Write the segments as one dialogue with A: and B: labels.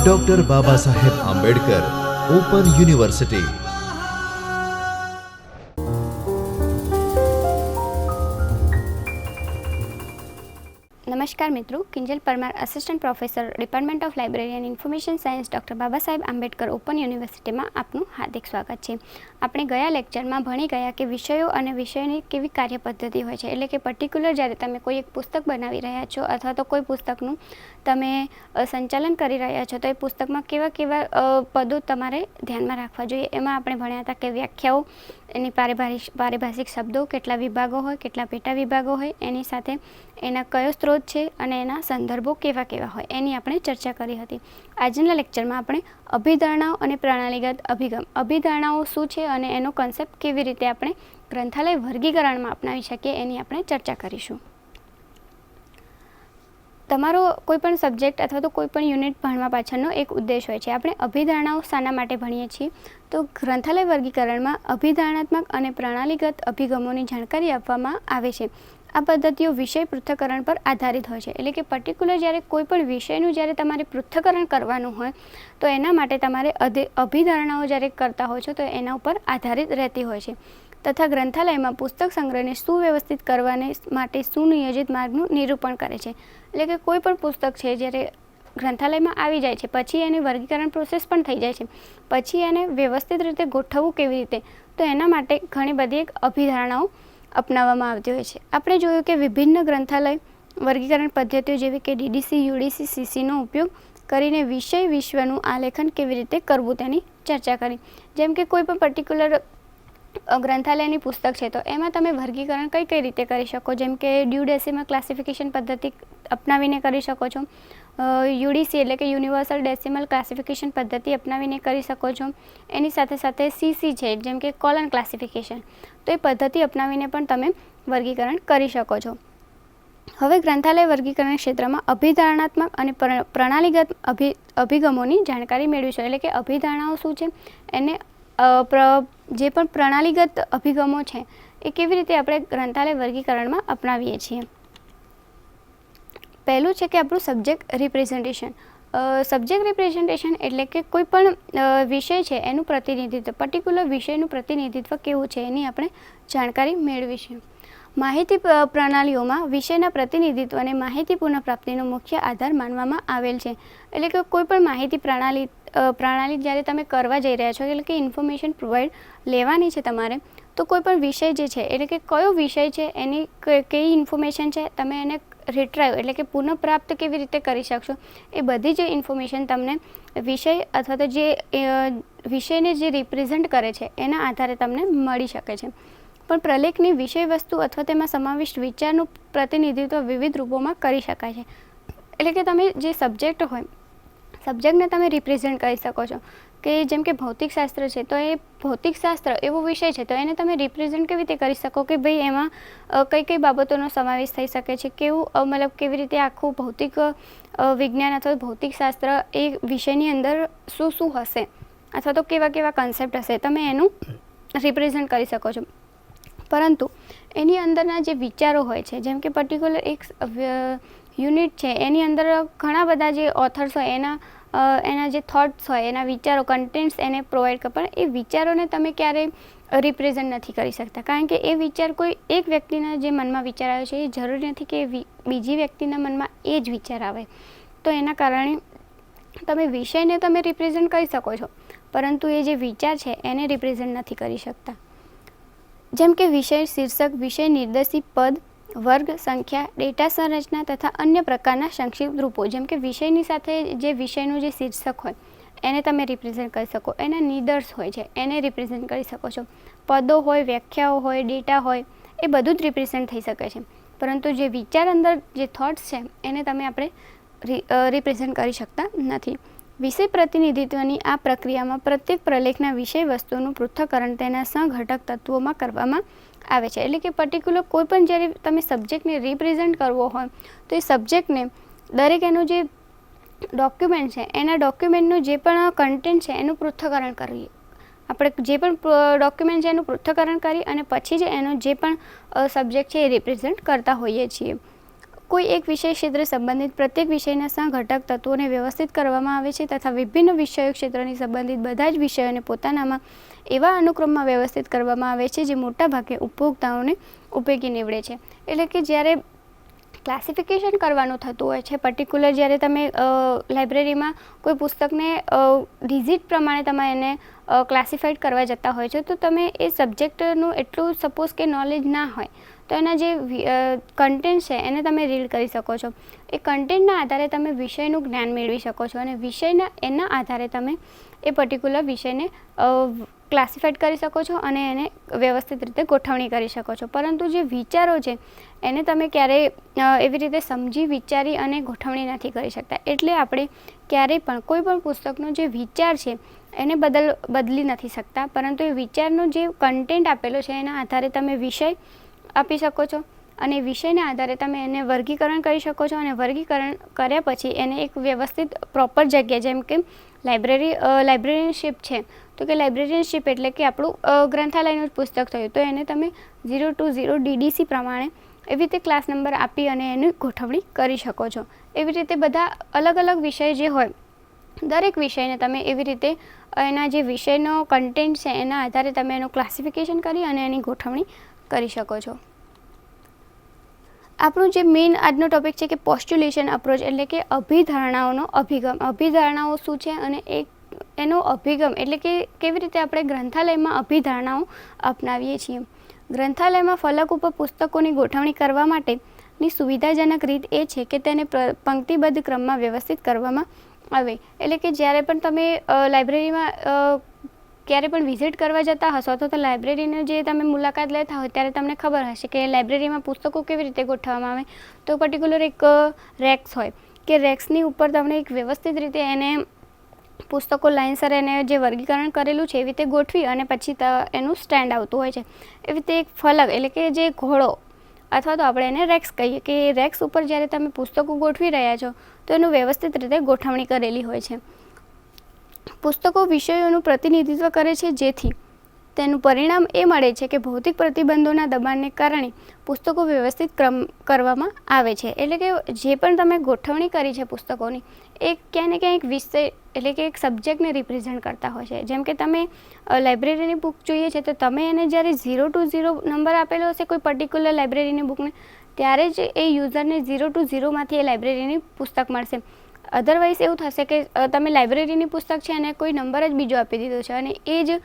A: Doctor Baba Saheb Ambedkar open university.
B: નમસ્કાર મિત્રો, Kinjal Parmar, assistant professor, department of library and information science, doctor Baba Saheb Ambedkar open યુનિવર્સિટીમાં આપનું હાર્દિક સ્વાગત છે. આપણે ગયા લેક્ચરમાં ભણી ગયા કે વિષયો અને વિષયની કેવી કાર્યપદ્ધતિ હોય છે, એટલે કે પર્ટિક્યુલર જ્યારે તમે કોઈ એક પુસ્તક બનાવી રહ્યા છો અથવા તો કોઈ પુસ્તકનું તમે સંચાલન કરી રહ્યા છો તો એ પુસ્તકમાં કેવા કેવા પદો તમારે ધ્યાનમાં રાખવા જોઈએ. એમાં આપણે ભણ્યા હતા કે વ્યાખ્યાઓ, એની પારિભાષિક શબ્દો, કેટલા વિભાગો હોય, કેટલા પેટા વિભાગો હોય, એની સાથે એના કયો સ્ત્રોત છે અને એના સંદર્ભો કેવા કેવા હોય એની આપણે ચર્ચા કરી હતી. આજના લેક્ચરમાં આપણે અભિધારણાઓ અને પ્રણાલીગત અભિગમ, અભિધારણાઓ શું છે અને એનો કન્સેપ્ટ કેવી રીતે આપણે ગ્રંથાલય વર્ગીકરણમાં અપનાવી શકીએ એની આપણે ચર્ચા કરીશું. તમારો કોઈપણ સબ્જેક્ટ અથવા તો કોઈપણ યુનિટ ભણવા પાછળનો એક ઉદ્દેશ હોય છે. આપણે અભિધારણાઓ શાના માટે ભણીએ છીએ? તો ગ્રંથાલય વર્ગીકરણમાં અભિધારણાત્મક અને પ્રણાલીગત અભિગમોની જાણકારી આપવામાં આવે છે. આ પદ્ધતિઓ વિષય પૃથ્થકરણ પર આધારિત હોય છે, એટલે કે પર્ટિક્યુલર જ્યારે કોઈપણ વિષયનું જ્યારે તમારે પૃથ્થકરણ કરવાનું હોય તો એના માટે તમારે અભિધારણાઓ જ્યારે કરતા હોય છો તો એના ઉપર આધારિત રહેતી હોય છે. તથા ગ્રંથાલયમાં પુસ્તક સંગ્રહને સુવ્યવસ્થિત કરવાને માટે સુનિયોજિત માર્ગનું નિરૂપણ કરે છે. એટલે કે કોઈ પણ પુસ્તક છે જ્યારે ગ્રંથાલયમાં આવી જાય છે પછી એની વર્ગીકરણ પ્રોસેસ પણ થઈ જાય છે, પછી એને વ્યવસ્થિત રીતે ગોઠવવું કેવી રીતે, તો એના માટે ઘણી બધી એક અભિધારણાઓ અપનાવવામાં આવતી હોય છે. આપણે જોયું કે વિભિન્ન ગ્રંથાલય વર્ગીકરણ પદ્ધતિઓ જેવી કે DDC, UDC, CCનો ઉપયોગ કરીને વિષય વિશ્વનું આલેખન કેવી રીતે કરવું તેની ચર્ચા કરી. જેમ કે કોઈ પણ પર્ટિક્યુલર ગ્રંથાલયની પુસ્તક છે તો એમાં તમે વર્ગીકરણ કઈ રીતે કરી શકો, જેમ કે ડ્યુડેસિમલ ક્લાસિફિકેશન પદ્ધતિ અપનાવીને કરી શકો છો, UDC એટલે કે યુનિવર્સલ ડેસિમલ ક્લાસિફિકેશન પદ્ધતિ અપનાવીને કરી શકો છો. એની સાથે સાથે CC છે જેમ કે કોલન ક્લાસિફિકેશન, તો એ પદ્ધતિ અપનાવીને પણ તમે વર્ગીકરણ કરી શકો છો. હવે ગ્રંથાલય વર્ગીકરણ ક્ષેત્રમાં અભિધારણાત્મક અને પ્રણાલીગત અભિગમોની જાણકારી મેળવીશું. એટલે કે અભિધારણાઓ શું છે, એને જે પણ પ્રણાલીગત અભિગમો છે એ કેવી રીતે આપણે ગ્રંથાલય વર્ગીકરણમાં અપનાવીએ છીએ. પહેલું છે કે આપણું સબ્જેક્ટ રિપ્રેઝન્ટેશન. સબ્જેક્ટ રિપ્રેઝન્ટેશન એટલે કે કોઈ પણ વિષય છે એનું પ્રતિનિધિત્વ, પર્ટિક્યુલર વિષયનું પ્રતિનિધિત્વ કેવું છે એની આપણે જાણકારી મેળવીશું. માહિતી પ્રણાલીઓમાં વિષયના પ્રતિનિધિત્વ અને માહિતી પુનઃપ્રાપ્તિનો મુખ્ય આધાર માનવામાં આવેલ છે. એટલે કે કોઈ પણ માહિતી પ્રણાલી જ્યારે તમે કરવા જઈ રહ્યા છો, એટલે કે ઇન્ફોર્મેશન પ્રોવાઈડ લેવાની છે તમારે, તો કોઈ પણ વિષય જે છે એટલે કે કયો વિષય છે, એની કઈ ઇન્ફોર્મેશન છે, તમે એને રિટ્રાઈવ એટલે કે પુનઃપ્રાપ્ત કેવી રીતે કરી શકશો, એ બધી જ ઇન્ફોર્મેશન તમને વિષય અથવા તો જે વિષયને જે રિપ્રેઝન્ટ કરે છે એના આધારે તમને મળી શકે છે. પણ પ્રલેખની વિષય વસ્તુ અથવા તેમાં સમાવિષ્ટ વિચારનું પ્રતિનિધિત્વ વિવિધ રૂપોમાં કરી શકાય છે. એટલે કે તમે જે સબ્જેક્ટ હોય, સબ્જેક્ટને તમે રિપ્રેઝન્ટ કરી શકો છો. કે જેમ કે ભૌતિકશાસ્ત્ર છે તો એ ભૌતિકશાસ્ત્ર એવો વિષય છે તો એને તમે રિપ્રેઝન્ટ કેવી રીતે કરી શકો કે ભાઈ એમાં કઈ કઈ બાબતોનો સમાવેશ થઈ શકે છે, કેવું મતલબ કેવી રીતે આખું ભૌતિક વિજ્ઞાન અથવા ભૌતિકશાસ્ત્ર એ વિષયની અંદર શું શું હશે અથવા તો કેવા કેવા કન્સેપ્ટ હશે, તમે એનું રિપ્રેઝન્ટ કરી શકો છો. પરંતુ એની અંદરના જે વિચારો હોય છે, જેમ કે પર્ટિક્યુલર એક યુનિટ છે એની અંદર ઘણા બધા જે ઓથર્સ હોય એના જે થોટ્સ હોય, એના વિચારો, કન્ટેન્ટ્સ એને પ્રોવાઈડ કરે, પણ એ વિચારોને તમે ક્યારેય રિપ્રેઝન્ટ નથી કરી શકતા, કારણ કે એ વિચાર કોઈ એક વ્યક્તિના જે મનમાં વિચાર આવે છે એ જરૂરી નથી કે બીજી વ્યક્તિના મનમાં એ જ વિચાર આવે. તો એના કારણે તમે વિષયને તમે રિપ્રેઝન્ટ કરી શકો છો પરંતુ એ જે વિચાર છે એને રિપ્રેઝન્ટ નથી કરી શકતા. જેમ કે વિષય શીર્ષક, વિષય નિર્દેશી પદ, વર્ગ, સંખ્યા, ડેટા સંરચના તથા અન્ય પ્રકારના સંક્ષિપ્ત રૂપો. જેમ કે વિષયની સાથે જે વિષયનું જે શીર્ષક હોય એને તમે રિપ્રેઝન્ટ કરી શકો, એના નિદર્શ હોય છે એને રિપ્રેઝન્ટ કરી શકો છો, પદો હોય, વ્યાખ્યાઓ હોય, ડેટા હોય, એ બધું જ રિપ્રેઝન્ટ થઈ શકે છે. પરંતુ જે વિચાર અંદર જે થોટ્સ છે એને આપણે રિપ્રેઝન્ટ કરી શકતા નથી. વિષય પ્રતિનિધિત્વની આ પ્રક્રિયામાં પ્રત્યેક પ્રલેખના વિષય વસ્તુનું પૃથ્થકરણ તેના સહઘટક તત્વોમાં કરવામાં આવે છે. એટલે કે પર્ટિક્યુલર કોઈ પણ જ્યારે તમે સબ્જેક્ટને રિપ્રેઝન્ટ કરવો હોય તો એ સબ્જેક્ટને દરેક એનું જે ડોક્યુમેન્ટ છે એના ડોક્યુમેન્ટનું જે પણ કન્ટેન્ટ છે એનું પૃથ્થકરણ કરીએ. આપણે જે પણ ડોક્યુમેન્ટ છે એનું પૃથ્થકરણ કરી અને પછી જ એનો જે પણ સબ્જેક્ટ છે એ રિપ્રેઝન્ટ કરતા હોઈએ છીએ. કોઈ એક વિષય ક્ષેત્ર સંબંધિત પ્રત્યેક વિષયના સહઘટક તત્વોને વ્યવસ્થિત કરવામાં આવે છે તથા વિભિન્ન વિષયો ક્ષેત્રની સંબંધિત બધા જ વિષયોને પોતાનામાં એવા અનુક્રમમાં વ્યવસ્થિત કરવામાં આવે છે જે મોટાભાગે ઉપભોક્તાઓને ઉપયોગી નીવડે છે. એટલે કે જ્યારે ક્લાસિફિકેશન કરવાનું થતું હોય છે, પર્ટિક્યુલર જ્યારે તમે લાઇબ્રેરીમાં કોઈ પુસ્તકને ડિઝિટ પ્રમાણે તમે એને ક્લાસિફાઈડ કરવા જતા હોય છો, તો તમે એ સબ્જેક્ટનું એટલું સપોઝ કે નોલેજ ના હોય તો એના જે કન્ટેન્ટ છે એને તમે રીડ કરી શકો છો. એ કન્ટેન્ટના આધારે તમે વિષયનું જ્ઞાન મેળવી શકો છો અને એના આધારે તમે એ પર્ટિક્યુલર વિષયને ક્લાસિફાઈડ કરી શકો છો અને એને વ્યવસ્થિત રીતે ગોઠવણી કરી શકો છો. પરંતુ જે વિચારો છે એને તમે ક્યારેય એવી રીતે સમજી વિચારી અને ગોઠવણી નથી કરી શકતા. એટલે આપણે ક્યારેય પણ કોઈ પણ પુસ્તકનો જે વિચાર છે એને બદલી નથી શકતા, પરંતુ એ વિચારનો જે કન્ટેન્ટ આપેલો છે એના આધારે તમે વિષય આપી શકો છો અને વિષયના આધારે તમે એને વર્ગીકરણ કરી શકો છો અને વર્ગીકરણ કર્યા પછી એને એક વ્યવસ્થિત પ્રોપર જગ્યા, જેમ કે લાઇબ્રેરિયનશિપ છે, તો કે લાઇબ્રેરિયનશિપ એટલે કે આપણું ગ્રંથાલયનું જ પુસ્તક થયું, તો એને તમે 0 to 0 DDC પ્રમાણે એવી રીતે ક્લાસ નંબર આપી અને એની ગોઠવણી કરી શકો છો. એવી રીતે બધા અલગ અલગ વિષય જે હોય દરેક વિષયને તમે એવી રીતે એના જે વિષયનો કન્ટેન્ટ છે એના આધારે તમે એનું ક્લાસિફિકેશન કરી અને એની ગોઠવણી કરી શકો છો. આપણું જે મેઇન આજનો ટોપિક છે કે પોસ્ટ્યુલેશન અપ્રોચ એટલે કે અભિધારણાઓનો અભિગમ. અભિધારણાઓ શું છે અને એનો અભિગમ એટલે કે કેવી રીતે આપણે ગ્રંથાલયમાં અભિધારણાઓ અપનાવીએ છીએ. ગ્રંથાલયમાં ફલક ઉપર પુસ્તકોની ગોઠવણી કરવા માટેની સુવિધાજનક રીત એ છે કે તેને પંક્તિબદ્ધ ક્રમમાં વ્યવસ્થિત કરવામાં આવે. એટલે કે જ્યારે પણ તમે લાઇબ્રેરીમાં ક્યારે પણ વિઝિટ કરવા જતા હશો તો લાઇબ્રેરીની જે તમે મુલાકાત લેતા હોય ત્યારે તમને ખબર હશે કે લાઇબ્રેરીમાં પુસ્તકો કેવી રીતે ગોઠવવામાં આવે. તો પર્ટિક્યુલર એક રેક્સ હોય કે રેક્સની ઉપર તમને એક વ્યવસ્થિત રીતે એને પુસ્તકો લાઇનસર એને જે વર્ગીકરણ કરેલું છે એવી રીતે ગોઠવી અને પછી એનું સ્ટેન્ડ આવતું હોય છે. એવી રીતે એક ફલક એટલે કે જે ઘોડો અથવા તો આપણે એને રેક્સ કહીએ કે રેક્સ ઉપર જ્યારે તમે પુસ્તકો ગોઠવી રહ્યા છો તો એનું વ્યવસ્થિત રીતે ગોઠવણી કરેલી હોય છે. પુસ્તકો વિષયોનું પ્રતિનિધિત્વ કરે છે, જેથી તેનું પરિણામ એ મળે છે કે ભૌતિક પ્રતિબંધોના દબાણને કારણે પુસ્તકો વ્યવસ્થિત કરવામાં આવે છે. એટલે કે જે પણ તમે ગોઠવણી કરી છે પુસ્તકોની એ ક્યાંય ને ક્યાંય એક વિષય એટલે કે એક સબ્જેક્ટને રિપ્રેઝેન્ટ કરતા હોય છે. જેમ કે તમે લાઇબ્રેરીની બુક જોઈએ છે તો તમે એને જ્યારે 0 to 0 નંબર આપેલો હશે કોઈ પર્ટિક્યુલર લાઇબ્રેરીની બુકને, ત્યારે જ એ યુઝરને 0 to 0માંથી એ લાઇબ્રેરીની પુસ્તક મળશે. અધરવાઇઝ એવું થશે કે તમે લાઇબ્રેરીની પુસ્તક છે અને કોઈ નંબર જ બીજો આપી દીધો છે અને એ જ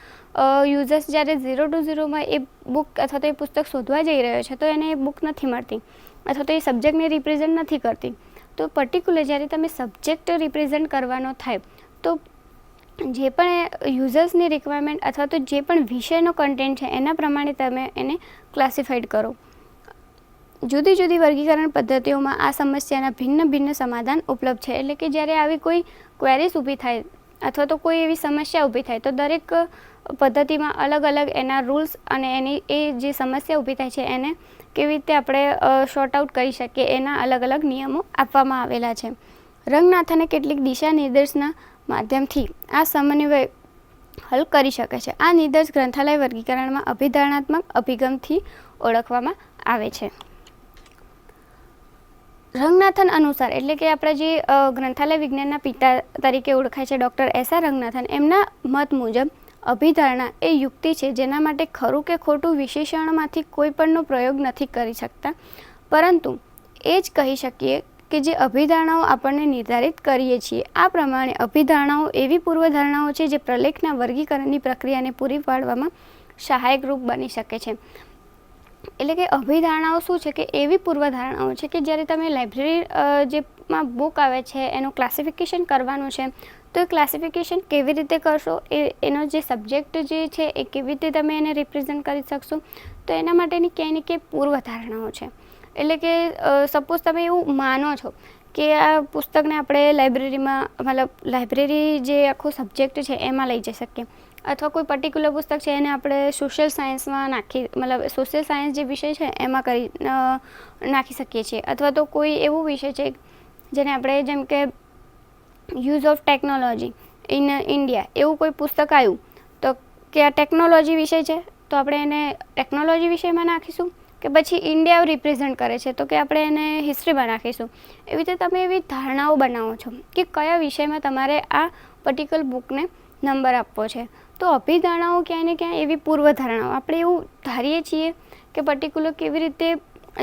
B: યુઝર્સ જ્યારે 0 to 0માં એ બુક અથવા તો એ પુસ્તક શોધવા જઈ રહ્યો છે તો એને એ બુક નથી મળતી અથવા તો એ સબ્જેક્ટને રિપ્રેઝેન્ટ નથી કરતી. તો પર્ટિક્યુલર જ્યારે તમે સબ્જેક્ટ રિપ્રેઝેન્ટ કરવાનો થાય તો જે પણ યુઝર્સની રિક્વાયરમેન્ટ અથવા તો જે પણ વિષયનો કન્ટેન્ટ છે એના પ્રમાણે તમે એને ક્લાસિફાઈડ કરો. જુદી જુદી વર્ગીકરણ પદ્ધતિઓમાં આ સમસ્યાના ભિન્ન સમાધાન ઉપલબ્ધ છે. એટલે કે જ્યારે આવી કોઈ ક્વેરીઝ ઊભી થાય અથવા તો કોઈ એવી સમસ્યા ઊભી થાય તો દરેક પદ્ધતિમાં અલગ અલગ એના રૂલ્સ અને એની એ જે સમસ્યા ઊભી થાય છે એને કેવી રીતે આપણે શોર્ટ આઉટ કરી શકીએ એના અલગ અલગ નિયમો આપવામાં આવેલા છે. રંગનાથને કેટલીક દિશા નિર્દેશના માધ્યમથી આ સમન્વય હલ કરી શકે છે. આ નિર્દેશ ગ્રંથાલય વર્ગીકરણમાં અભિધારણાત્મક અભિગમથી ઓળખવામાં આવે છે. રંગનાથન અનુસાર એટલે કે આપણા જે ગ્રંથાલય વિજ્ઞાનના પિતા તરીકે ઓળખાય છે ડૉક્ટર S.R. રંગનાથન, એમના મત મુજબ અભિધારણા એ યુક્તિ છે જેના માટે ખરું કે ખોટું વિશેષણમાંથી કોઈ પણનો પ્રયોગ નથી કરી શકતા, પરંતુ એ જ કહી શકીએ કે જે અભિધારણાઓ આપણને નિર્ધારિત કરીએ છીએ. આ પ્રમાણે અભિધારણાઓ એવી પૂર્વધારણાઓ છે જે પ્રલેખના વર્ગીકરણની પ્રક્રિયાને પૂરી પાડવામાં સહાયકરૂપ બની શકે છે. એટલે કે અભિધારણાઓ શું છે કે એવી પૂર્વધારણાઓ છે કે જ્યારે તમે લાઇબ્રેરી જેમાં બુક આવે છે એનું ક્લાસિફિકેશન કરવાનું છે તો એ ક્લાસિફિકેશન કેવી રીતે કરશો, એનો જે સબ્જેક્ટ જે છે એ કેવી રીતે તમે એને રિપ્રેઝેન્ટ કરી શકશો, તો એના માટેની ક્યાંય ને ક્યાંય પૂર્વધારણાઓ છે. એટલે કે સપોઝ તમે એવું માનો છો કે આ પુસ્તકને આપણે લાઇબ્રેરીમાં મતલબ લાઇબ્રેરી જે આખું સબ્જેક્ટ છે એમાં લઈ જઈ શકીએ, અથવા કોઈ પર્ટિક્યુલર પુસ્તક છે એને આપણે સોશિયલ સાયન્સમાં મતલબ સોશિયલ સાયન્સ જે વિષય છે એમાં નાખી શકીએ છીએ, અથવા તો કોઈ એવો વિષય છે જેને આપણે જેમ કે use of technology in India એવું કોઈ પુસ્તક આવ્યું તો કે આ ટેકનોલોજી વિષય છે તો આપણે એને ટેકનોલોજી વિષયમાં નાખીશું, કે પછી ઇન્ડિયા રિપ્રેઝન્ટ કરે છે તો કે આપણે એને હિસ્ટ્રીમાં નાખીશું. એવી રીતે તમે એવી ધારણાઓ બનાવો છો કે કયા વિષયમાં તમારે આ પર્ટિક્યુલર બુકને નંબર આપવો છે. તો અભિધારણાઓ ક્યાંય ને ક્યાંય એવી પૂર્વધારણાઓ આપણે એવું ધારીએ છીએ કે પર્ટિક્યુલર કેવી રીતે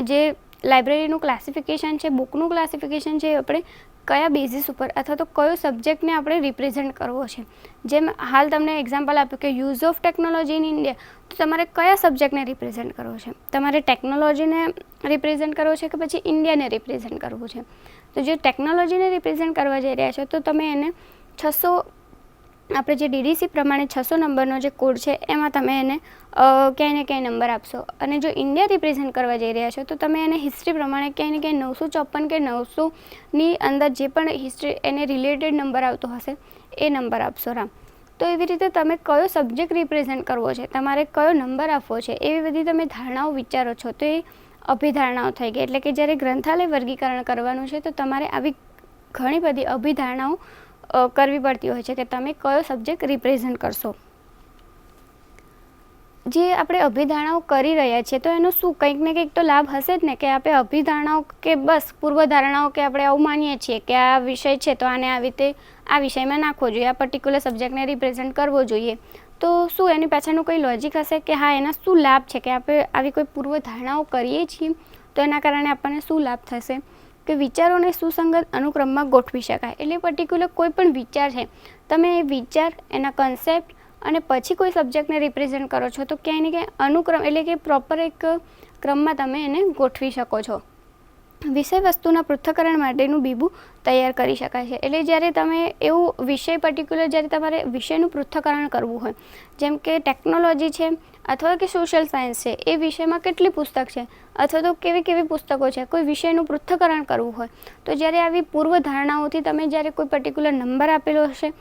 B: જે લાઇબ્રેરીનું ક્લાસિફિકેશન છે, બુકનું ક્લાસિફિકેશન છે, આપણે કયા બેઝિસ ઉપર અથવા તો કયો સબ્જેક્ટને આપણે રિપ્રેઝન્ટ કરવો છે. જેમ હાલ તમને એક્ઝામ્પલ આપ્યું કે use of technology in India, તો તમારે કયા સબ્જેક્ટને રિપ્રેઝન્ટ કરવો છે. તમારે ટેકનોલોજીને રિપ્રેઝન્ટ કરવો છે કે પછી ઇન્ડિયાને રિપ્રેઝન્ટ કરવું છે. તો જે ટેકનોલોજીને રિપ્રેઝન્ટ કરવા જઈ રહ્યા છો તો તમે એને 600 આપણે જે DDC પ્રમાણે 600 નંબરનો જે કોડ છે એમાં તમે એને ક્યાંય ને ક્યાંય નંબર આપશો. અને જો ઇન્ડિયા રિપ્રેઝન્ટ કરવા જઈ રહ્યા છો તો તમે એને હિસ્ટ્રી પ્રમાણે ક્યાંય ને ક્યાંય 954 કે 900ની અંદર જે પણ હિસ્ટ્રી એને રિલેટેડ નંબર આવતો હશે એ નંબર આપશો રામ. તો એવી રીતે તમે કયો સબ્જેક્ટ રિપ્રેઝન્ટ કરવો છે, તમારે કયો નંબર આપવો છે, એવી બધી તમે ધારણાઓ વિચારો છો તો એ અભિધારણાઓ થઈ ગઈ. એટલે કે જ્યારે ગ્રંથાલય વર્ગીકરણ કરવાનું છે તો તમારે આવી ઘણી બધી અભિધારણાઓ કરવી પડતી હોય છે કે તમે કયો સબ્જેક્ટ રિપ્રેઝન્ટ કરશો. જે આપણે અભિધારણાઓ કરી રહ્યા છીએ તો એનો શું કંઈક ને કંઈક તો લાભ હશે જ ને, કે આપણે અભિધારણાઓ કે બસ પૂર્વધારણાઓ કે આપણે આવું માનીએ છીએ કે આ વિષય છે તો આને આવી રીતે આ વિષયમાં નાખવો જોઈએ, આ પર્ટિક્યુલર સબ્જેક્ટને રિપ્રેઝન્ટ કરવો જોઈએ. તો શું એની પાછળનું કોઈ લોજિક હશે કે હા એના શું લાભ છે, કે આપણે આવી કોઈ પૂર્વધારણાઓ કરીએ છીએ તો એના કારણે આપણને શું લાભ થશે, કે વિચારોને સુસંગત અનુક્રમમાં ગોઠવી શકાય. એટલે પર્ટિક્યુલર કોઈ પણ વિચાર છે, તમે એ વિચાર, એના કન્સેપ્ટ અને પછી કોઈ સબ્જેક્ટને રિપ્રેઝન્ટ કરો છો તો ક્યાંય ને ક્યાંય અનુક્રમ એટલે કે પ્રોપર એક ક્રમમાં તમે એને ગોઠવી શકો છો. વિષય વસ્તુના પૃથ્થકરણ માટેનું બીબું તૈયાર કરી શકાય છે. એટલે જ્યારે તમે એવું વિષય પર્ટિક્યુલર જ્યારે તમારે વિષયનું પૃથ્થકરણ કરવું હોય, જેમ કે ટેકનોલોજી છે અથવા કે સોશિયલ સાયન્સ છે, એ વિષયમાં કેટલી પુસ્તક છે અથવા તો કેવી પુસ્તકો છે, કોઈ વિષયનું પૃથ્થકરણ કરવું હોય તો જ્યારે આવી પૂર્વધારણાઓથી તમે જ્યારે કોઈ પર્ટિક્યુલર નંબર આપેલો હશે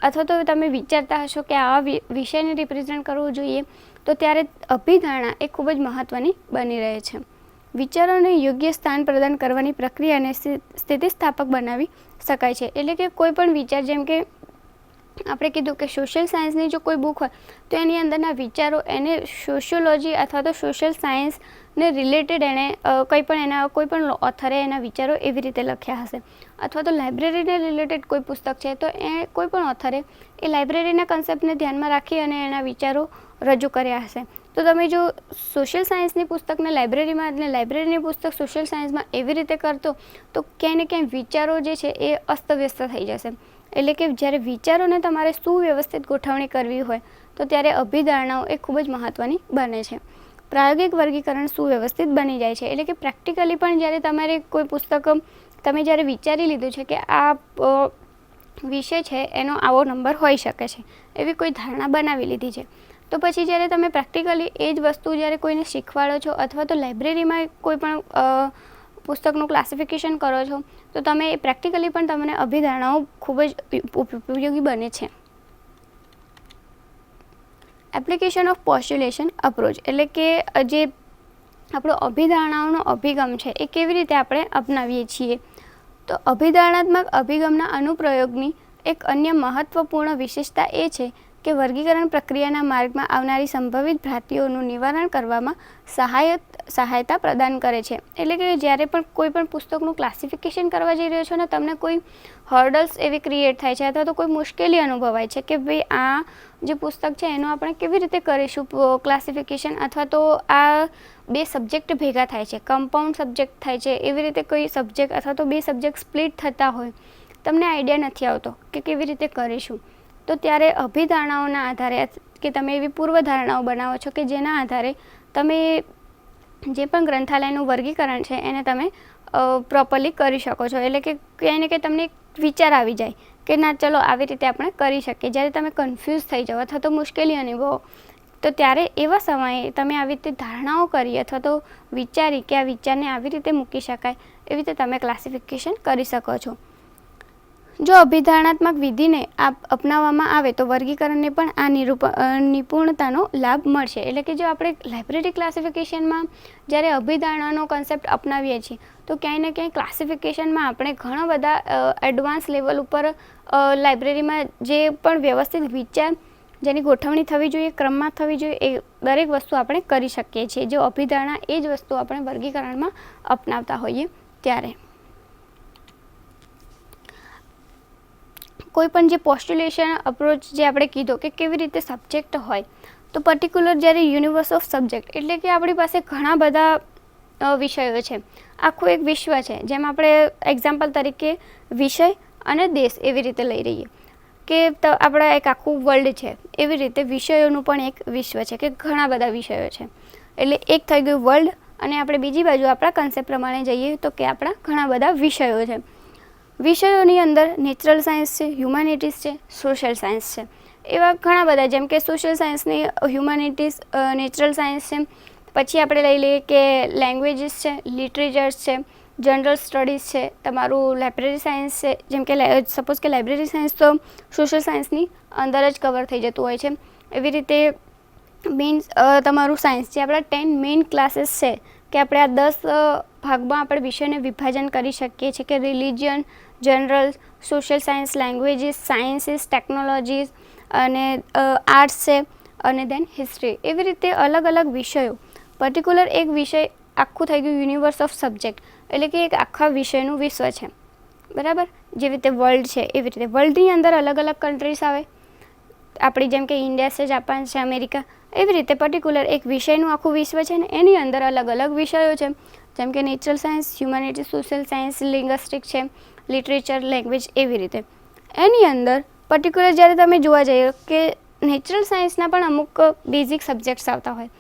B: અથવા તો તમે વિચારતા હશો કે આ વિષયને રિપ્રેઝન્ટ કરવું જોઈએ તો ત્યારે અભિધારણા એ ખૂબ જ મહત્ત્વની બની રહે છે. વિચારોને યોગ્ય સ્થાન પ્રદાન કરવાની પ્રક્રિયાને સ્થિતિસ્થાપક બનાવી શકાય છે. એટલે કે કોઈ પણ વિચાર, જેમ કે આપણે કીધું કે સોશિયલ સાયન્સની જો કોઈ બુક હોય તો એની અંદરના વિચારો એને સોશિયોલોજી અથવા તો સોશિયલ સાયન્સને રિલેટેડ એણે કોઈ પણ ઓથરે એના વિચારો એવી રીતે લખ્યા હશે. અથવા તો લાઇબ્રેરીને રિલેટેડ કોઈ પુસ્તક છે તો એ કોઈ પણ ઓથરે એ લાઇબ્રેરીના કન્સેપ્ટને ધ્યાનમાં રાખી અને એના વિચારો રજૂ કર્યા હશે. તો તમે જો સોશિયલ સાયન્સની પુસ્તકને લાઇબ્રેરીમાં અને લાઇબ્રેરીની પુસ્તક સોશિયલ સાયન્સમાં એવી રીતે કરતો તો ક્યાંય ને ક્યાંય વિચારો જે છે એ અસ્તવ્યસ્ત થઈ જશે. એટલે કે જ્યારે વિચારોને તમારે સુવ્યવસ્થિત ગોઠવણી કરવી હોય તો ત્યારે અભિધારણાઓ એ ખૂબ જ મહત્ત્વની બને છે. પ્રાયોગિક વર્ગીકરણ સુવ્યવસ્થિત બની જાય છે. એટલે કે પ્રેક્ટિકલી પણ જ્યારે તમારે કોઈ પુસ્તક તમે જ્યારે વિચારી લીધું છે કે આ વિષય છે એનો આવો નંબર હોઈ શકે છે, એવી કોઈ ધારણા બનાવી લીધી છે, તો પછી જ્યારે તમે પ્રેક્ટિકલી એ જ વસ્તુ જ્યારે કોઈને શીખવાડો છો અથવા તો લાઇબ્રેરીમાં કોઈ પણ પુસ્તકનું ક્લાસિફિકેશન કરો છો તો તમે પ્રેક્ટિકલી પણ તમને અભિધારણાઓ ખૂબ જ ઉપયોગી બને છે. એપ્લિકેશન ઓફ પોસ્ટ્યુલેશન અપ્રોચ એટલે કે જે આપણો અભિધારણાઓનો અભિગમ છે એ કેવી રીતે આપણે અપનાવીએ છીએ. તો અભિધારણાત્મક અભિગમના અનુપ્રયોગની એક અન્ય મહત્ત્વપૂર્ણ વિશેષતા એ છે કે વર્ગીકરણ પ્રક્રિયાના માર્ગમાં આવનારી સંભવિત ભ્રાંતિઓનું નિવારણ કરવામાં સહાયતા પ્રદાન કરે છે. એટલે કે જ્યારે પણ કોઈ પણ પુસ્તકનું ક્લાસિફિકેશન કરવા જઈ રહ્યો છો ને તમને કોઈ હર્ડલ્સ એવી ક્રિએટ થાય છે અથવા તો કોઈ મુશ્કેલી અનુભવાય છે કે ભાઈ આ જે પુસ્તક છે એનું આપણે કેવી રીતે કરીશું ક્લાસિફિકેશન, અથવા તો આ બે સબ્જેક્ટ ભેગા થાય છે, કમ્પાઉન્ડ સબ્જેક્ટ થાય છે, એવી રીતે કોઈ સબ્જેક્ટ અથવા તો બે સબ્જેક્ટ સ્પ્લિટ થતા હોય, તમને આઈડિયા નથી આવતો કે કેવી રીતે કરીશું. તો ત્યારે અભિધારણાઓના આધારે કે તમે એવી પૂર્વધારણાઓ બનાવો છો કે જેના આધારે તમે જે પણ ગ્રંથાલયનું વર્ગીકરણ છે એને તમે પ્રોપરલી કરી શકો છો. એટલે કે ક્યાંય ને ક્યાંય તમને વિચાર આવી જાય કે ના ચલો આવી રીતે આપણે કરી શકીએ. જ્યારે તમે કન્ફ્યુઝ થઈ જાઓ અથવા તો મુશ્કેલી અનુભવો તો ત્યારે એવા સમયે તમે આવી રીતે ધારણાઓ કરી અથવા તો વિચારી કે આ વિચારને આવી રીતે મૂકી શકાય એવી રીતે તમે ક્લાસિફિકેશન કરી શકો છો. જો અભિધારણાત્મક વિધિને અપનાવવામાં આવે તો વર્ગીકરણને પણ આ નિપુણતાનો લાભ મળશે. એટલે કે જો આપણે લાઇબ્રેરી ક્લાસિફિકેશનમાં જ્યારે અભિધારણાનો કન્સેપ્ટ અપનાવીએ છીએ તો ક્યાંય ને ક્યાંય ક્લાસિફિકેશનમાં આપણે ઘણા બધા એડવાન્સ લેવલ ઉપર લાઇબ્રેરીમાં જે પણ વ્યવસ્થિત વિચાર જેની ગોઠવણી થવી જોઈએ, ક્રમમાં થવી જોઈએ, એ દરેક વસ્તુ આપણે કરી શકીએ છીએ. જો અભિધારણા એ જ વસ્તુ આપણે વર્ગીકરણમાં અપનાવતા હોઈએ ત્યારે. કોઈ પણ જે પોસ્ટ્યુલેશન અપ્રોચ જે આપણે કીધો કે કેવી રીતે સબ્જેક્ટ હોય, તો પર્ટિક્યુલર જ્યારે યુનિવર્સ ઓફ સબ્જેક્ટ એટલે કે આપણી પાસે ઘણા બધા વિષયો છે, આખું એક વિશ્વ છે. જેમ આપણે એક્ઝામ્પલ તરીકે વિષય અને દેશ એવી રીતે લઈ રહીએ કે આપણા એક આખું વર્લ્ડ છે, એવી રીતે વિષયોનું પણ એક વિશ્વ છે કે ઘણા બધા વિષયો છે. એટલે એક થઈ ગયું વર્લ્ડ, અને આપણે બીજી બાજુ આપણા કન્સેપ્ટ પ્રમાણે જઈએ તો કે આપણા ઘણા બધા વિષયો છે. વિષયોની અંદર નેચરલ સાયન્સ છે, હ્યુમેનિટીઝ છે, સોશિયલ સાયન્સ છે. એવા ઘણા બધા, જેમ કે સોશિયલ સાયન્સની હ્યુમેનિટીઝ, નેચરલ સાયન્સ છે. પછી આપણે લઈ લઈએ કે લેંગ્વેજીસ છે, લિટરેચર્સ છે, જનરલ સ્ટડીઝ છે, તમારું લાઇબ્રેરી સાયન્સ છે. જેમ કે સપોઝ કે લાઇબ્રેરી સાયન્સ તો સોશિયલ સાયન્સની અંદર જ કવર થઈ જતું હોય છે. એવી રીતે મીન્સ તમારું સાયન્સ જે આપણા 10 મેઇન ક્લાસીસ છે કે આપણે આ 10 ભાગમાં આપણે વિષયને વિભાજન કરી શકીએ છીએ કે religion, general, social science, languages, sciences, technologies અને આર્ટ્સ છે, અને દેન હિસ્ટ્રી. એવી રીતે અલગ અલગ વિષયો, પર્ટિક્યુલર એક વિષય આખું થઈ ગયું યુનિવર્સ ઓફ સબ્જેક્ટ, એટલે કે એક આખા વિષયનું વિશ્વ છે, બરાબર. જેવી રીતે વર્લ્ડ છે એવી રીતે વર્લ્ડની અંદર અલગ અલગ કન્ટ્રીઝ આવે, આપણી જેમ કે ઇન્ડિયા છે, જાપાન છે, અમેરિકા. એવી રીતે પર્ટિક્યુલર એક વિષયનું આખું વિશ્વ છે ને એની અંદર અલગ અલગ વિષયો છે, જેમ કે natural science, humanity, social science, linguistic છે, લિટરેચર, લેંગ્વેજ. એવી રીતે એની અંદર પર્ટિક્યુલર જ્યારે તમે જોવા જઈએ કે નેચરલ સાયન્સના પણ અમુક બેઝિક સબ્જેક્ટ્સ આવતા હોય.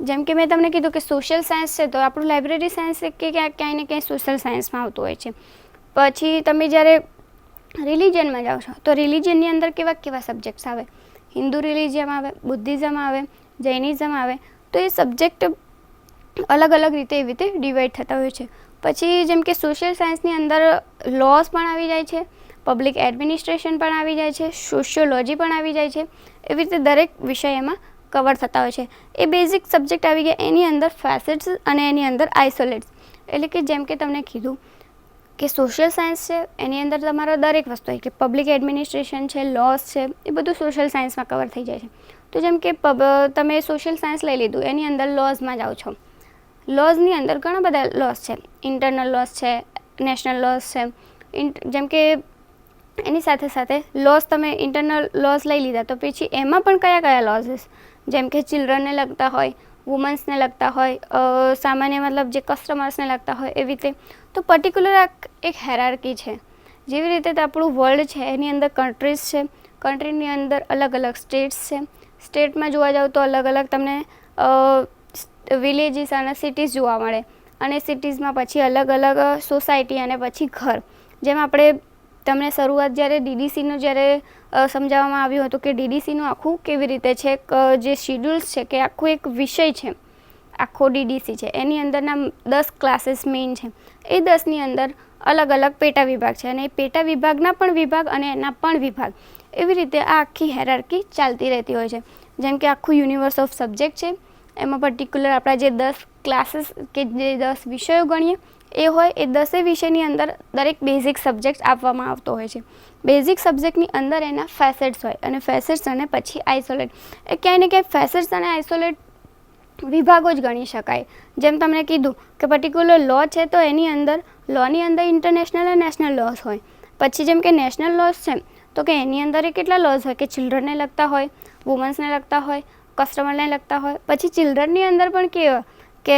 B: જેમ કે મેં તમને કીધું કે સોશિયલ સાયન્સ છે તો આપણું લાઇબ્રેરી સાયન્સ કે ક્યાંય ને ક્યાંય સોશિયલ સાયન્સમાં આવતું હોય છે. પછી તમે જ્યારે રિલિજનમાં જાઓ છો તો રિલિજનની અંદર કેવા કેવા સબ્જેક્ટ્સ આવે, હિન્દુ રિલિજન આવે, બુદ્ધિઝમ આવે, જૈનિઝમ આવે. તો એ સબ્જેક્ટ અલગ અલગ રીતે એવી રીતે ડિવાઈડ થતા હોય છે. પછી જેમ કે સોશિયલ સાયન્સની અંદર લોઝ પણ આવી જાય છે, પબ્લિક એડમિનિસ્ટ્રેશન પણ આવી જાય છે, સોશિયોલોજી પણ આવી જાય છે. એવી રીતે દરેક વિષય એમાં કવર થતા હોય છે. એ બેઝિક સબ્જેક્ટ આવી ગયા. એની અંદર ફેસેટ્સ અને એની અંદર આઇસોલેટ્સ, એટલે કે જેમ કે તમને કીધું કે સોશિયલ સાયન્સ છે એની અંદર તમારા દરેક વસ્તુ હોય કે પબ્લિક એડમિનિસ્ટ્રેશન છે, લોઝ છે, એ બધું સોશિયલ સાયન્સમાં કવર થઈ જાય છે. તો જેમ કે તમે સોશિયલ સાયન્સ લઈ લીધું, એની અંદર લોઝમાં જાઓ છો. લોઝની અંદર ઘણા બધા લોઝ છે, ઇન્ટરનલ લોઝ છે, નેશનલ લોઝ છે. જેમ કે એની સાથે સાથે લોઝ તમે ઇન્ટરનલ લોઝ લઈ લીધા તો પછી એમાં પણ કયા કયા લોઝ, જેમ કે ચિલ્ડ્રનને લગતા હોય, વુમન્સને લગતા હોય, સામાન્ય મતલબ જે કસ્ટમર્સને લગતા હોય, એવી રીતે. તો પર્ટિક્યુલર એક હેરાર્કી છે. જેવી રીતે તો આપણું વર્લ્ડ છે એની અંદર કન્ટ્રીઝ છે, કન્ટ્રીની અંદર અલગ અલગ સ્ટેટ્સ છે. સ્ટેટમાં જોવા જાવ તો અલગ અલગ તમને વિલેજીસ અને સિટીઝ જોવા મળે, અને સિટીઝમાં પછી અલગ અલગ સોસાયટી અને પછી ઘર. જેમ આપણે તમને શરૂઆત જ્યારે ડીડીસીનું જ્યારે સમજાવવામાં આવ્યું હતું કે ડીડીસીનું આખું કેવી રીતે છે, જે શિડ્યુલ્સ છે કે આખું એક વિષય છે, આખો ડીડીસી છે એની અંદરના 10 ક્લાસીસ મેઇન છે. એ 10ની અંદર અલગ અલગ પેટા વિભાગ છે, અને એ પેટા વિભાગના પણ વિભાગ અને એના પણ વિભાગ. એવી રીતે આ આખી હેરાર્કી ચાલતી રહેતી હોય છે. જેમ કે આખું યુનિવર્સ ઓફ સબ્જેક્ટ છે, એમાં પર્ટિક્યુલર આપણા જે 10 ક્લાસીસ કે જે 10 વિષયો ગણીએ એ હોય, એ 10 વિષયની અંદર દરેક બેઝિક સબ્જેક્ટ આપવામાં આવતો હોય છે. બેઝિક સબ્જેક્ટની અંદર એના ફેસેટ્સ હોય, અને ફેસેટ્સ અને પછી આઇસોલેટ. એ ક્યાંય ને ક્યાંય ફેસેટ્સ અને આઇસોલેટ વિભાગો જ ગણી શકાય. જેમ તમને કીધું કે પર્ટિક્યુલર લો છે તો એની અંદર લોની અંદર ઇન્ટરનેશનલ અને નેશનલ લોઝ હોય. પછી જેમ કે નેશનલ લોઝ છે તો કે એની અંદર કેટલા લોઝ હોય કે ચિલ્ડ્રનને લગતા હોય, વુમન્સને લગતા હોય, કસ્ટમરને લગતા હોય. પછી ચિલ્ડ્રનની અંદર પણ કેવા કે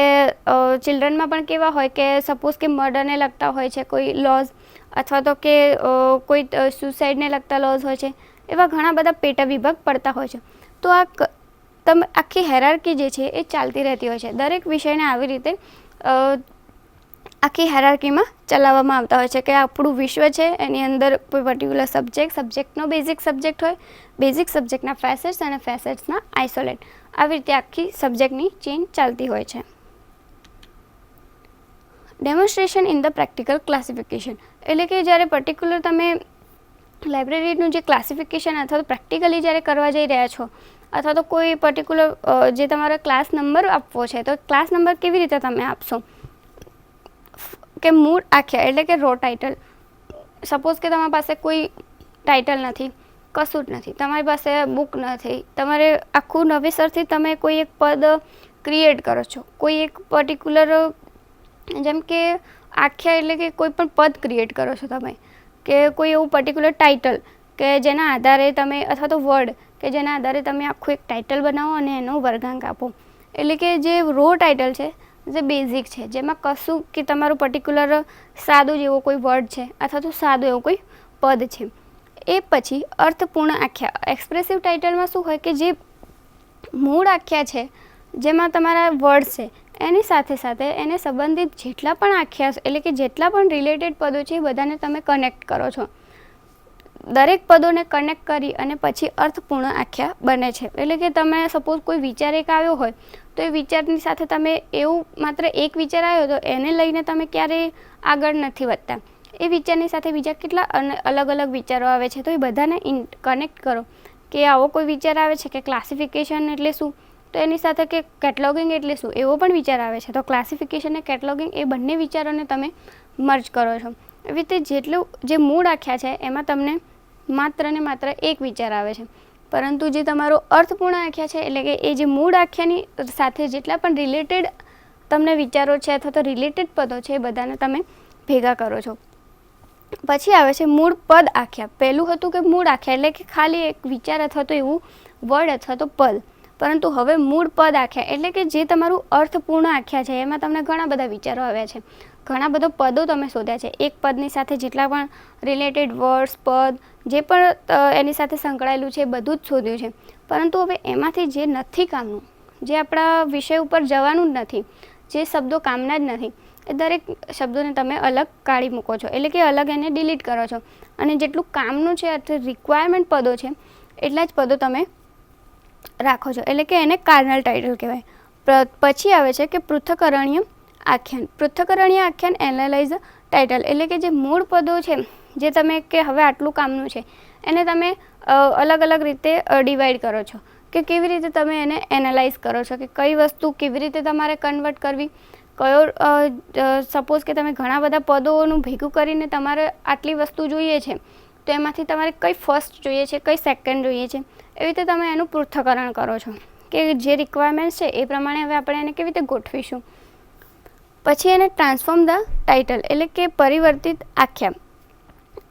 B: ચિલ્ડ્રનમાં પણ કેવા હોય કે સપોઝ કે મર્ડરને લગતા હોય છે કોઈ લોઝ, અથવા તો કે કોઈ સુસાઇડને લગતા લોઝ હોય છે. એવા ઘણા બધા પેટા વિભાગ પડતા હોય છે. તો આ આખી હેરાર્કી જે છે એ ચાલતી રહેતી હોય છે. દરેક વિષયને આવી રીતે આખી હેરાર્કીમાં ચલાવવામાં આવતા હોય છે કે આપણું વિશ્વ છે એની અંદર કોઈ પર્ટિક્યુલર સબ્જેક્ટનો બેઝિક સબ્જેક્ટ હોય, બેઝિક સબ્જેક્ટના ફેસેટ્સ અને ફેસેટ્સના આઇસોલેટ. આવી રીતે આખી સબ્જેક્ટની ચેઇન ચાલતી હોય છે. Demonstration in the practical classification, એટલે કે જ્યારે પર્ટિક્યુલર તમે લાઇબ્રેરીનું જે ક્લાસિફિકેશન અથવા તો પ્રેક્ટિકલી જ્યારે કરવા જઈ રહ્યા છો, અથવા તો કોઈ પર્ટિક્યુલર જે તમારે ક્લાસ નંબર આપવો છે તો ક્લાસ નંબર કેવી રીતે તમે આપશો કે મૂળ આખ્યા એટલે કે રો ટાઇટલ. સપોઝ કે તમારી પાસે કોઈ ટાઇટલ નથી, કશું જ નથી, તમારી પાસે બુક નથી, તમારે આખું નવેસરથી તમે કોઈ એક પદ ક્રિએટ કરો છો, કોઈ એક પર્ટિક્યુલર, જેમ કે આખ્યા એટલે કે કોઈ પણ પદ ક્રિએટ કરો છો તમે, કે કોઈ એવું પર્ટિક્યુલર ટાઇટલ કે જેના આધારે તમે, અથવા તો વર્ડ કે જેના આધારે તમે આખું એક ટાઇટલ બનાવો અને એનો વર્ગાંક આપો. એટલે કે જે રો ટાઇટલ છે, જે બેઝિક છે, જેમાં કશું કે તમારું પર્ટિક્યુલર સાદું જેવો કોઈ વર્ડ છે અથવા તો સાદું એવું કોઈ પદ છે. એ પછી અર્થપૂર્ણ આખ્યા. એક્સપ્રેસિવ ટાઇટલમાં શું હોય કે જે મૂળ આખ્યા છે, જેમાં તમારા વર્ડ છે, એની સાથે સાથે એને સંબંધિત જેટલા પણ આખ્યા, એટલે કે જેટલા પણ રિલેટેડ પદો છે એ બધાને તમે કનેક્ટ કરો છો. દરેક પદોને કનેક્ટ કરી અને પછી અર્થપૂર્ણ આખ્યા બને છે. એટલે કે તમે સપોઝ કોઈ વિચાર એક આવ્યો હોય તો એ વિચારની સાથે તમે એવું માત્ર એક વિચાર આવ્યો તો એને લઈને તમે ક્યારેય આગળ નથી વધતા. એ વિચારની સાથે બીજા કેટલા અલગ અલગ વિચારો આવે છે, તો એ બધાને કનેક્ટ કરો કે આવો કોઈ વિચાર આવે છે કે ક્લાસિફિકેશન એટલે શું, તો એની સાથે કે કેટલોગિંગ એટલે શું, એવો પણ વિચાર આવે છે, તો ક્લાસિફિકેશન અને કેટલોગિંગ એ બંને વિચારોને તમે મર્જ કરો છો. એવી રીતે જેટલું જે મૂળ આખ્યા છે એમાં તમને માત્ર ને માત્ર એક વિચાર આવે છે, પરંતુ જે તમારો અર્થપૂર્ણ આખ્યા છે, એટલે કે એ જે મૂળ આખ્યાની સાથે જેટલા પણ રિલેટેડ તમને વિચારો છે અથવા તો રિલેટેડ પદો છે એ બધાને તમે ભેગા કરો છો. પછી આવે છે મૂળ પદ આખ્યા. પહેલું હતું કે મૂળ આખ્યા એટલે કે ખાલી એક વિચાર અથવા તો એવું વર્ડ અથવા તો પદ, પરંતુ હવે મૂળ પદ આખ્યા એટલે કે જે તમારું અર્થપૂર્ણ આખ્યા છે એમાં તમને ઘણા બધા વિચારો આવ્યા છે, ઘણા બધા પદો તમે શોધ્યા છે, એક પદની સાથે જેટલા પણ રિલેટેડ વર્ડ્સ, પદ જે પણ એની સાથે સંકળાયેલું છે એ બધું જ શોધ્યું છે. પરંતુ હવે એમાંથી જે નથી કામનું, જે આપણા વિષય ઉપર જવાનું જ નથી, જે શબ્દો કામના જ નથી, એ દરેક શબ્દોને તમે અલગ કાઢી મૂકો છો, એટલે કે અલગ એને ડિલીટ કરો છો, અને જેટલું કામનું છે અથવા રિક્વાયરમેન્ટ પદો છે એટલા જ પદો તમે રાખો છો, એટલે કે એને કાર્નલ ટાઇટલ કહેવાય. પછી આવે છે કે પૃથ્થકરણીય આખ્યાન. પૃથ્થકરણીય આખ્યાન એનાલાઇઝ ટાઇટલ એટલે કે જે મૂળ પદો છે, જે તમે કે હવે આટલું કામનું છે, એને તમે અલગ અલગ રીતે ડિવાઈડ કરો છો, કે કેવી રીતે તમે એને એનાલાઇઝ કરો છો, કે કઈ વસ્તુ કેવી રીતે તમારે કન્વર્ટ કરવી, કયો સપોઝ કે તમે ઘણા બધા પદોનું ભેગું કરીને તમારે આટલી વસ્તુ જોઈએ છે, તો એમાંથી તમારે કઈ ફર્સ્ટ જોઈએ છે, કઈ સેકન્ડ જોઈએ છે, એવી રીતે તમે એનું પૃથ્થકરણ કરો છો, કે જે રિક્વાયરમેન્ટ છે એ પ્રમાણે હવે આપણે એને કેવી રીતે ગોઠવીશું. પછી એને ટ્રાન્સફોર્મ ધ ટાઇટલ એટલે કે પરિવર્તિત આખ્યા.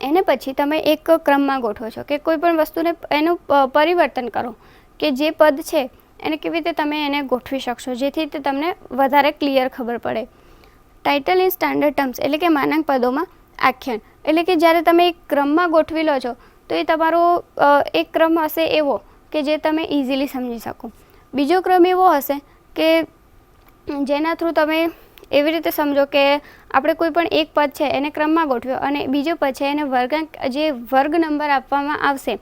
B: એને પછી તમે એક ક્રમમાં ગોઠવો છો, કે કોઈ પણ વસ્તુને એનું પરિવર્તન કરો, કે જે પદ છે એને કેવી રીતે તમે એને ગોઠવી શકશો જેથી તે તમને વધારે ક્લિયર ખબર પડે. ટાઇટલ ઇન સ્ટાન્ડર્ડ ટર્મ્સ એટલે કે માનક પદોમાં આખ્યાન એટલે કે જ્યારે તમે એક ક્રમમાં ગોઠવી લો છો તો એ તમારો એક ક્રમ હશે એવો કે જે તમે ઇઝીલી સમજી શકો. બીજો ક્રમ એવો હશે કે જેના થ્રુ તમે એવી રીતે સમજો કે આપણે કોઈ પણ એક પદ છે એને ક્રમમાં ગોઠવ્યો અને બીજો પદ છે એને વર્ગાંક જે વર્ગ નંબર આપવામાં આવશે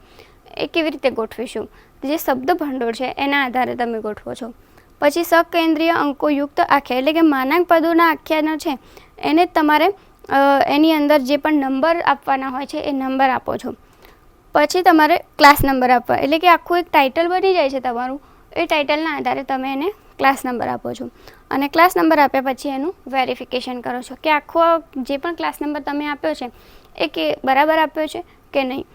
B: એ કેવી રીતે ગોઠવીશું, જે શબ્દ ભંડોળ છે એના આધારે તમે ગોઠવો છો. પછી સકેન્દ્રીય અંકોયુક્ત આખ્યા એટલે કે માનાંક પદોના આખ્યાનો છે એને તમારે એની અંદર જે પણ નંબર આપવાના હોય છે એ નંબર આપો છો. પછી તમારે ક્લાસ નંબર આપવા એટલે કે આખું એક ટાઇટલ બની જાય છે તમારું, એ ટાઇટલના આધારે તમે એને ક્લાસ નંબર આપો છો, અને ક્લાસ નંબર આપ્યા પછી એનું વેરિફિકેશન કરો છો કે આખો જે પણ ક્લાસ નંબર તમે આપ્યો છે એ કે બરાબર આપ્યો છે કે નહીં.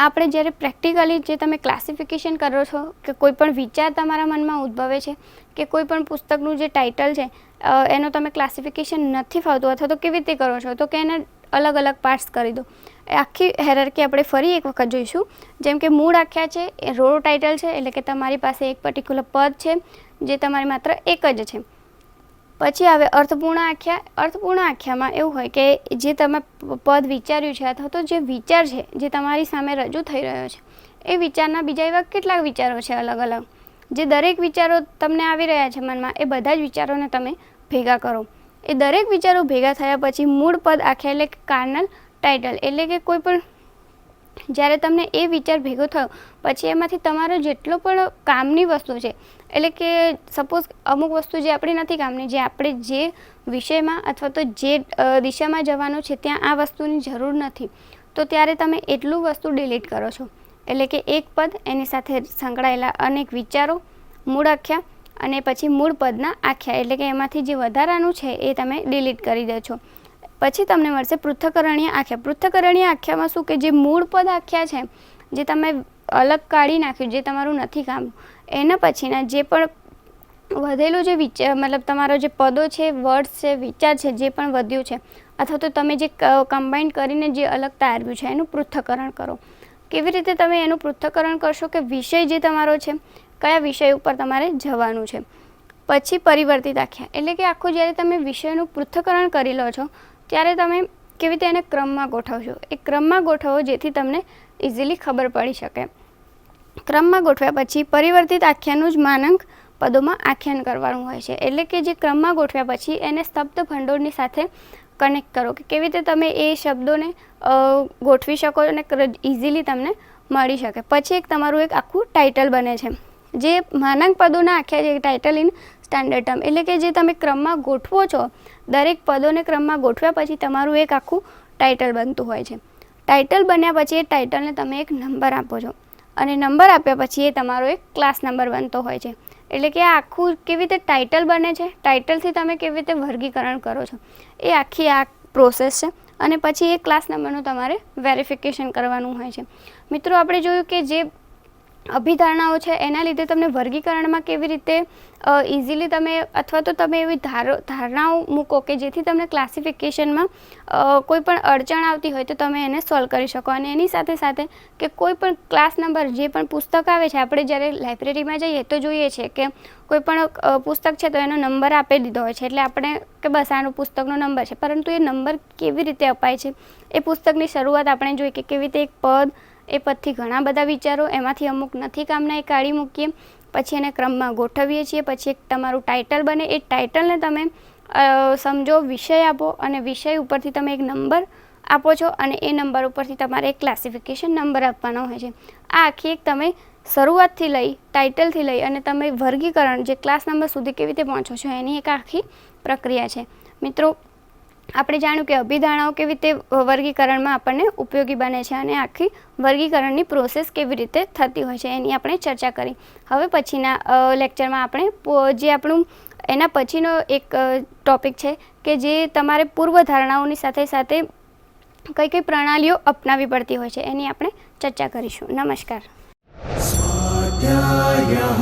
B: આપણે જ્યારે પ્રેક્ટિકલી જે તમે ક્લાસિફિકેશન કરો છો કે કોઈ પણ વિચાર તમારા મનમાં ઉદ્ભવે છે કે કોઈ પણ પુસ્તકનું જે ટાઇટલ છે એનો તમે ક્લાસિફિકેશન નથી ફાવતું અથવા તો કેવી રીતે કરો છો, તો કે એને અલગ અલગ પાર્ટ્સ કરી દો. એ આખી હેરાર્કી આપણે ફરી એક વખત જોઈશું. જેમ કે મૂળ આખ્યા છે એ રો ટાઇટલ છે એટલે કે તમારી પાસે એક પર્ટિક્યુલર પદ છે જે તમારી માત્ર એક જ છે. પછી આવે અર્થપૂર્ણ આખ્યા. અર્થપૂર્ણ આખ્યામાં એવું હોય કે જે તમે પદ વિચાર્યું છે અથવા તો જે વિચાર છે જે તમારી સામે રજૂ થઈ રહ્યો છે એ વિચારના બીજા એવા કેટલાક વિચારો છે અલગ અલગ, જે દરેક વિચારો તમને આવી રહ્યા છે મનમાં એ બધા જ વિચારોને તમે ભેગા કરો. એ દરેક વિચારો ભેગા થયા પછી મૂળ પદ આખ્યા એટલે કાર્નલ ટાઇટલ એટલે કે કોઈ પણ જ્યારે તમને એ વિચાર ભેગો થયો પછી એમાંથી તમારો જેટલો પણ કામની વસ્તુ છે એટલે કે સપોઝ અમુક વસ્તુ જે આપણી નથી કામની, જે આપણે જે વિષયમાં અથવા તો જે દિશામાં જવાનું છે ત્યાં આ વસ્તુની જરૂર નથી, તો ત્યારે તમે એટલું વસ્તુ ડિલીટ કરો છો. એટલે કે એક પદ એની સાથે સંકળાયેલા અનેક વિચારો, મૂળ આખ્યા અને પછી મૂળ પદના આખ્યા એટલે કે એમાંથી જે વધારાનું છે એ તમે ડિલીટ કરી દો છો. પછી તમને મળશે પૃથ્થકરણીય આખ્યા. પૃથ્થકરણીય આખ્યામાં શું કે જે મૂળ પદ આખ્યા છે જે તમે અલગ કાઢી નાખ્યું, જે તમારું નથી કામનું, એના પછીના જે પણ વધેલું જે મતલબ તમારો જે પદો છે, વર્ડ્સ છે, વિચાર છે, જે પણ વધ્યું છે અથવા તો તમે જે કમ્બાઈન કરીને જે અલગ તારવ્યું છે એનું પૃથ્થકરણ કરો. કેવી રીતે તમે એનું પૃથ્થકરણ કરશો કે વિષય જે તમારો છે, કયા વિષય ઉપર તમારે જવાનું છે. પછી પરિવર્તિત આખ્યા, એટલે કે આખું જ્યારે તમે વિષયનું પૃથ્થકરણ કરી લો છો ત્યારે તમે કેવી રીતે એને ક્રમમાં ગોઠવશો. એ ક્રમમાં ગોઠવો જેથી તમને ઇઝીલી ખબર પડી શકે. ક્રમમાં ગોઠવ્યા પછી પરિવર્તિત આખ્યાનનું જ માનાંક પદોમાં આખ્યાન કરવાનું હોય છે. એટલે કે જે ક્રમમાં ગોઠવ્યા પછી એને શબ્દ ભંડોળની સાથે કનેક્ટ કરો કે કેવી રીતે તમે એ શબ્દોને ગોઠવી શકો અને ઇઝીલી તમને મળી શકે. પછી એક તમારું એક આખું ટાઇટલ બને છે, જે માનાંક પદોના આખ્યા છે, ટાઇટલ ઇન સ્ટાન્ડર્ડ ટર્મ. એટલે કે જે તમે ક્રમમાં ગોઠવો છો, દરેક પદોને ક્રમમાં ગોઠવ્યા પછી તમારું એક આખું ટાઇટલ બનતું હોય છે. ટાઇટલ બન્યા પછી એ ટાઇટલને તમે એક નંબર આપો છો અને નંબર આપ્યા પછી એ તમારો એક ક્લાસ નંબર બનતો હોય છે. એટલે કે આ આખું કેવી રીતે ટાઇટલ બને છે, ટાઇટલથી તમે કેવી રીતે વર્ગીકરણ કરો છો, એ આખી આ પ્રોસેસ છે. અને પછી એ ક્લાસ નંબરનું તમારે વેરિફિકેશન કરવાનું હોય છે. મિત્રો, આપણે જોયું કે જે અભિધારણાઓ છે એના લીધે તમને વર્ગીકરણમાં કેવી રીતે ઇઝીલી તમે અથવા તો તમે એવી ધારણાઓ મૂકો કે જેથી તમને ક્લાસિફિકેશનમાં કોઈ પણ અડચણ આવતી હોય તો તમે એને સોલ્વ કરી શકો. અને એની સાથે સાથે કે કોઈ પણ ક્લાસ નંબર જે પણ પુસ્તક આવે છે, આપણે જ્યારે લાઇબ્રેરીમાં જઈએ તો જોઈએ છીએ કે કોઈ પણ પુસ્તક છે તો એનો નંબર આપી દીધો હોય છે, એટલે આપણે કે બસ આનો પુસ્તકનો નંબર છે. પરંતુ એ નંબર કેવી રીતે અપાય છે, એ પુસ્તકની શરૂઆત આપણે જોઈએ કે કેવી રીતે એક પદ, એ પદથી ઘણા બધા વિચારો, એમાંથી અમુક નથી કામના એ કાઢી મૂકીએ, પછી એને ક્રમમાં ગોઠવીએ છીએ. પછી એક તમારું ટાઇટલ બને, એ ટાઇટલને તમે સમજો, વિષય આપો અને વિષય ઉપરથી તમે એક નંબર આપો છો અને એ નંબર ઉપરથી તમારે એક ક્લાસિફિકેશન નંબર આપવાનો હોય છે. આ આખી એક તમે શરૂઆતથી લઈ, ટાઇટલથી લઈ અને તમે વર્ગીકરણ જે ક્લાસ નંબર સુધી કેવી રીતે પહોંચો છો એની એક આખી પ્રક્રિયા છે. મિત્રો, આપણે જાણ્યું કે અભિધારણાઓ કેવી રીતે વર્ગીકરણમાં આપણને ઉપયોગી બને છે અને આખી વર્ગીકરણની પ્રોસેસ કેવી રીતે થતી હોય છે એની આપણે ચર્ચા કરી. હવે પછીના લેક્ચરમાં આપણે જે આપણું એના પછીનો એક ટૉપિક છે કે જે તમારે પૂર્વધારણાઓની સાથે સાથે કઈ કઈ પ્રણાલીઓ અપનાવવી પડતી હોય છે એની આપણે ચર્ચા કરીશું. નમસ્કાર.
C: स्वाध्यायः